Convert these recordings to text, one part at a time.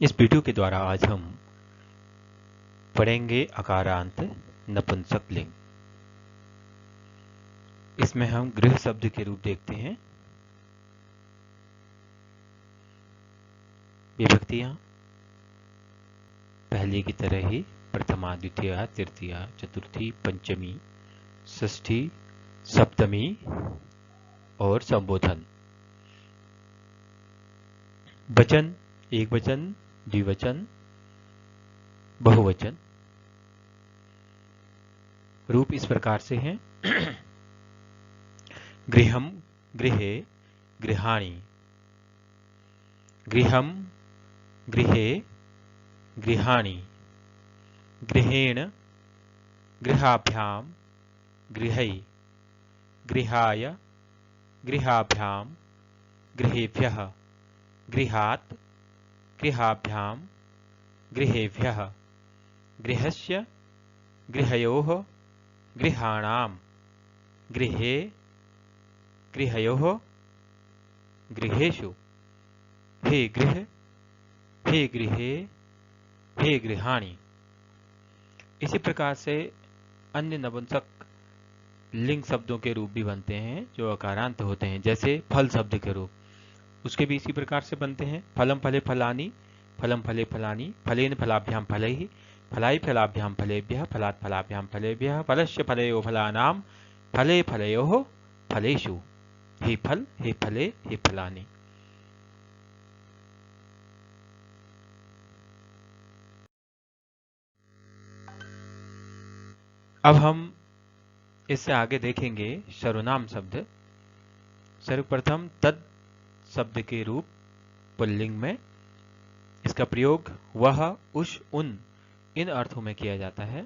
इस वीडियो के द्वारा आज हम पढ़ेंगे अकारांत नपुंसक लिंग। इसमें हम गृह शब्द के रूप देखते हैं। विभक्तियां पहले की तरह ही प्रथमा, द्वितीया, तृतीया, चतुर्थी, पंचमी, षष्ठी, सप्तमी और संबोधन। वचन एक वचन, द्विवचन, बहुवचन। रूप इस प्रकार से हैं। गृहम, गृहे, गृहाणि। गृहम, गृहे, गृहाणि। गृहेण, गृहाभ्यां, गृहै। गृहाय, गृहाभ्यां, गृहेभ्यः। गृहात्, गृहाभ्यां, गृहेभ्यः। गृहस्य, गृहयोः, गृहाणां। गृहे, गृहयोः, गृहेषु। हे गृह, हे गृहे, हे गृहाणि। इसी प्रकार से अन्य नपुंसक लिंग शब्दों के रूप भी बनते हैं जो अकारांत होते हैं, जैसे फल शब्द के रूप उसके भी इसी प्रकार से बनते हैं। फलम फले फलानि, फलम फले फलानि, फलेन फलाभ्याम फलैः, फलाई फलाभ्याम फलेभ्यः, फलात् फलाभ्याम फलेभ्यः, फलस्य फलयोः फलानां, फले फलयोः फलेषु। हे फल, हे फले, हे फलानि। अब हम इससे आगे देखेंगे सर्वनाम शब्द। सर्वप्रथम तद शब्द के रूप पुल्लिंग में इसका प्रयोग वह, उस, उन इन अर्थों में किया जाता है।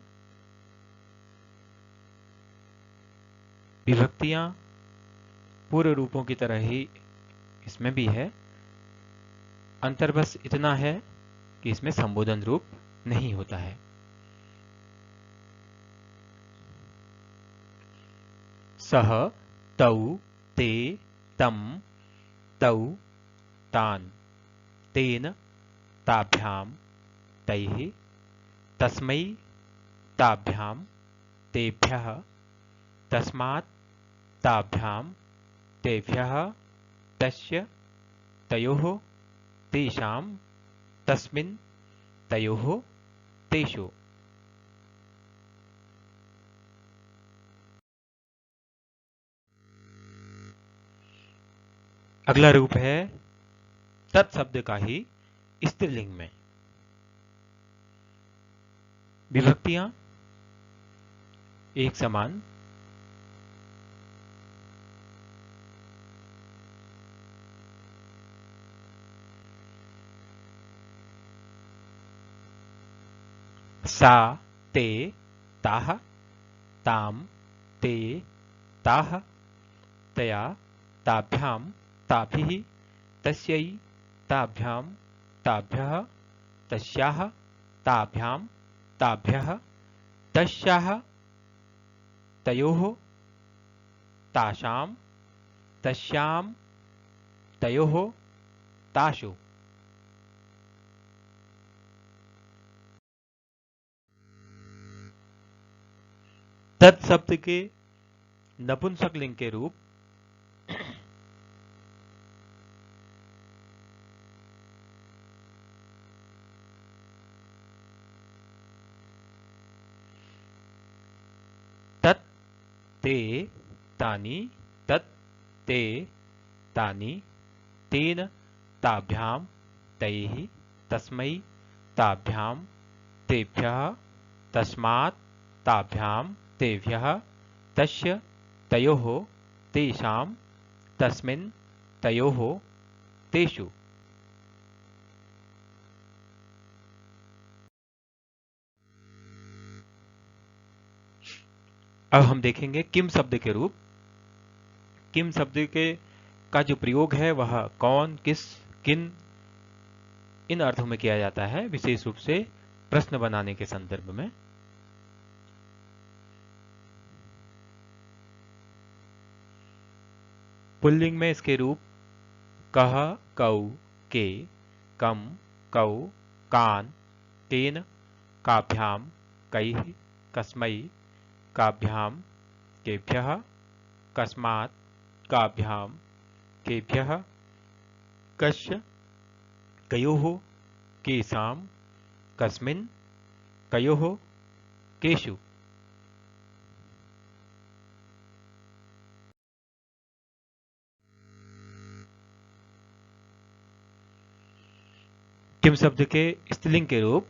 विभक्तियां पूर्व रूपों की तरह ही इसमें भी है। अंतर बस इतना है कि इसमें संबोधन रूप नहीं होता है। सह, तौ, ते, तम, तौ, तान, तेन, ताभ्यां, तैः, तस्मै, ताभ्यां, तेभ्यः, तस्मात्, ताभ्यां, तेभ्यः, तस्य, तयोः, तेषां, तस्मिन्, तयोः, तेषु। अगला रूप है तत् शब्द का ही स्त्रीलिंग में। विभक्तियां एक समान। सा, ते, ताः, ताम, ते, ताः, तया, ताभ्यां, ताभिः, तस्यै, ताभ्यां, ताभ्यः, तस्याः, ताभ्यां, ताभ्यः, तस्याः, तयोः, तासां, तस्यां, तयोः, तासु। तत् शब्द के नपुंसक लिंग के रूप तत्, ते, तानि, तत्, ते, तानि, तेन, ताभ्यां, तैः, तस्मै, ताभ्यां, तेभ्यः, तस्मात्, ताभ्यां, तेभ्यः, तस्य, तयोः, तेषां, तस्मिन्, तयोः, तेषु। अब हम देखेंगे किम शब्द के रूप। किम शब्द का जो प्रयोग है वह कौन, किस, किन इन अर्थों में किया जाता है, विशेष रूप से प्रश्न बनाने के संदर्भ में। पुल्लिंग में इसके रूप कह, कौ, के, कम, कौ, कान, केन, काभ्याम, कैः, कस्मै, काभ्याम, केभ्यः, कस्मात्, काभ्याम, केभ्यः, कस्य, कयोः, केषां, कस्मिन्, कयोः, केषु। किम शब्द के स्त्रीलिंग के रूप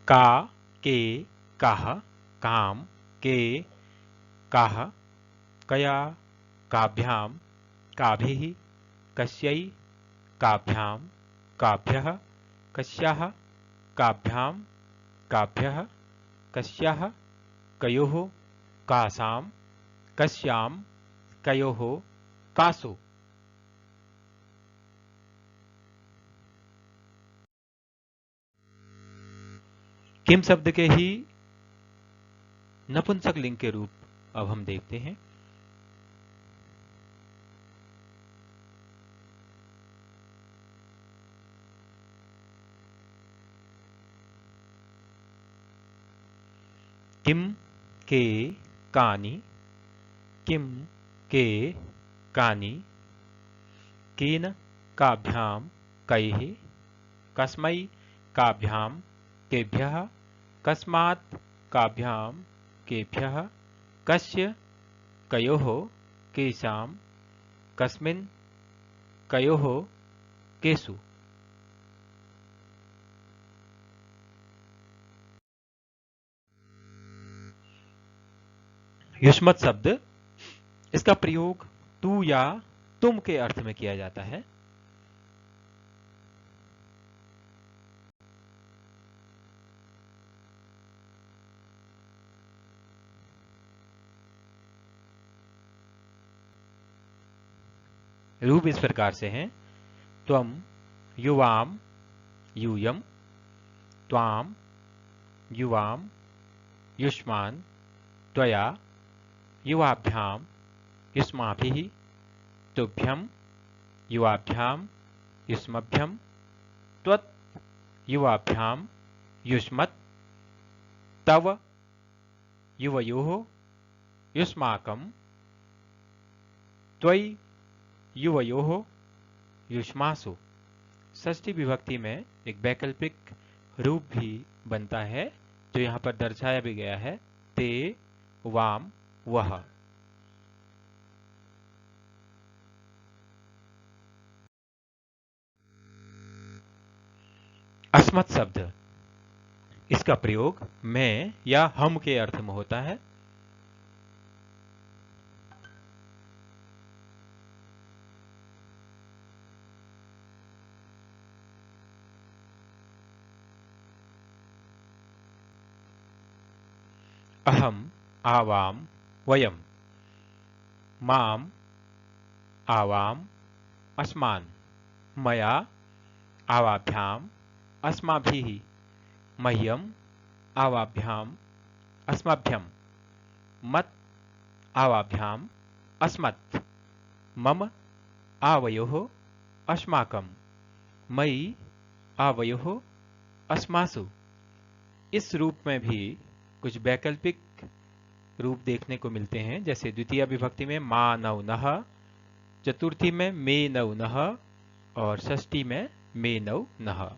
का, के, काह, काम, के, काह, कया, काभ्याम, काभिः, कस्यै, काभ्याम, काभ्यः, कस्याः, काभ्याम, काभ्यः, कस्याः, कयोः, कासां, कस्यां, कयोः, कासु। किम शब्द के ही नपुंसक लिंग के रूप अब हम देखते हैं। किम, के, कानि, किम, के, कानि, केन, काभ्याम, कैः, कस्मै, काभ्याम, केभ्यः, कस्मात्, काभ्याम, केभ्यः, कस्य, कयोः, केषां, कस्मिन्, कयोः, केषु। युष्मत शब्द, इसका प्रयोग तू या तुम के अर्थ में किया जाता है। रूप इस प्रकार से हैं। त्वम, युवाम, यूयम, त्वाम, युवाम, युष्मान्, त्वया, युवाभ्याम, युष्माभिः, तुभ्यं, युवाभ्याम, युष्मभ्यं, त्वत्, युवाभ्याम, युष्मत्, तव, युवयोः, युष्माकं, त्वयि, युवयोः, युष्मासु। षष्ठी विभक्ति में एक वैकल्पिक रूप भी बनता है जो यहाँ पर दर्शाया भी गया है। ते, वाम, वह। अस्मत् शब्द, इसका प्रयोग मैं या हम के अर्थ में होता है। अहम, आवाम, वयम, माम, आवाम, अस्मान्, मया, आवाभ्याम, अस्माभिः, मह्यम, आवाभ्याम, अस्मभ्यम, मत्, आवाभ्याम, अस्मत्, मम, आवयोः, अस्माकं, मयि, आवयोः, अस्मासु। इस रूप में भी कुछ वैकल्पिक रूप देखने को मिलते हैं, जैसे द्वितीय विभक्ति में मा नौ नः, चतुर्थी में मे नौ नः और षष्ठी में मे नौ नः।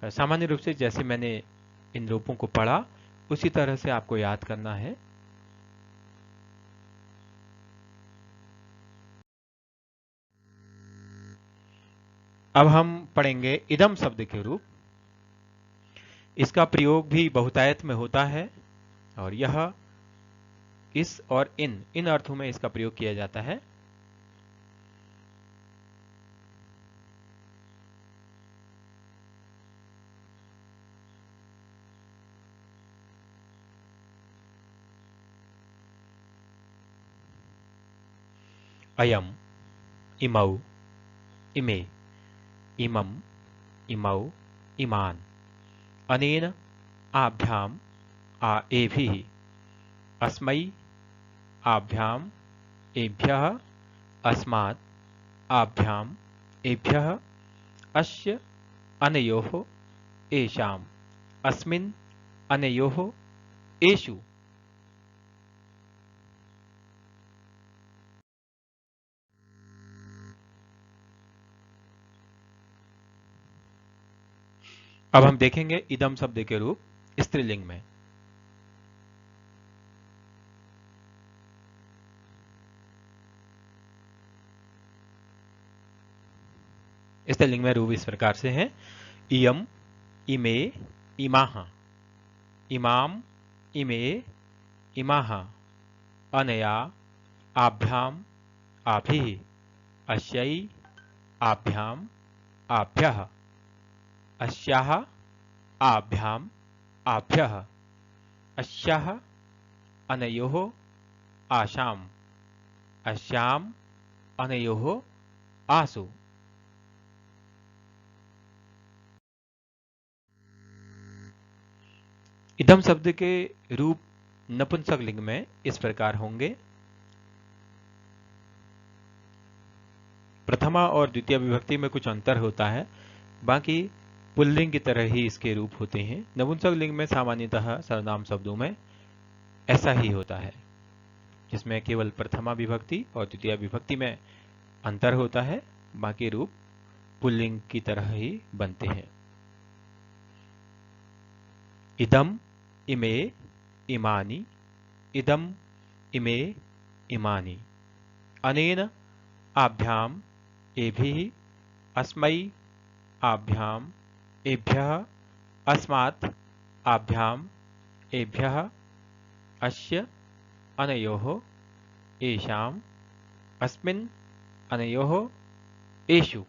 सामान्य रूप से जैसे मैंने इन रूपों को पढ़ा उसी तरह से आपको याद करना है। अब हम पढ़ेंगे इदम शब्द के रूप। इसका प्रयोग भी बहुतायत में होता है और यह इस और इन अर्थों में इसका प्रयोग किया जाता है। अयम, इमौ, इमे, इमं, इमौ, इमान्, अनेन, आभ्याम, एभिः, अस्मै, आभ्याम, एभ्यः, अस्मात्, आभ्याम्, एभ्यः, अस्य, अनयोः, एषाम्, अस्मिन्, अनयोः, एषु। अब हम देखेंगे इदम शब्द के रूप स्त्रीलिंग में। स्त्रीलिंग में रूप इस प्रकार से है। इयम, इमे, इमाः, इमाम, इमे, इमाः, अनया, आभ्याम, आभिः, अस्यै, आभ्याम, आभ्यः, अस्याः, आभ्याम, आभ्यः, अस्याः, अनयोः, आशाम्, अस्याम्, अनयोः, आसु। इदम शब्द के रूप नपुंसक लिंग में इस प्रकार होंगे। प्रथमा और द्वितीय विभक्ति में कुछ अंतर होता है, बाकी पुल्लिंग की तरह ही इसके रूप होते हैं। नपुंसक लिंग में सामान्यतः सर्वनाम शब्दों में ऐसा ही होता है, जिसमें केवल प्रथमा विभक्ति और द्वितीय विभक्ति में अंतर होता है, बाकी रूप पुल्लिंग की तरह ही बनते हैं। इदम, इमे, इमानि, इदम, इमे, इमानि, अनेन, आभ्याम, एभिः, अस्मै, आभ्याम, एभ्यः, अस्मात्, आभ्याम, एभ्यः, अस्य, अनयोः, एषाम्, अस्मिन्, अनयोः, एषु।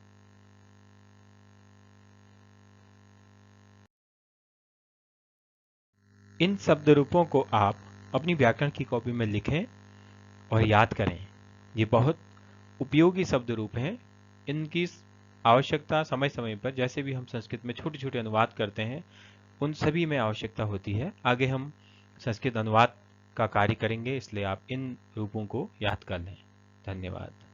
इन शब्द रूपों को आप अपनी व्याकरण की कॉपी में लिखें और याद करें। ये बहुत उपयोगी शब्द रूप हैं। इनकी आवश्यकता समय समय पर, जैसे भी हम संस्कृत में छोटे छोटे अनुवाद करते हैं, उन सभी में आवश्यकता होती है। आगे हम संस्कृत अनुवाद का कार्य करेंगे, इसलिए आप इन रूपों को याद कर लें। धन्यवाद।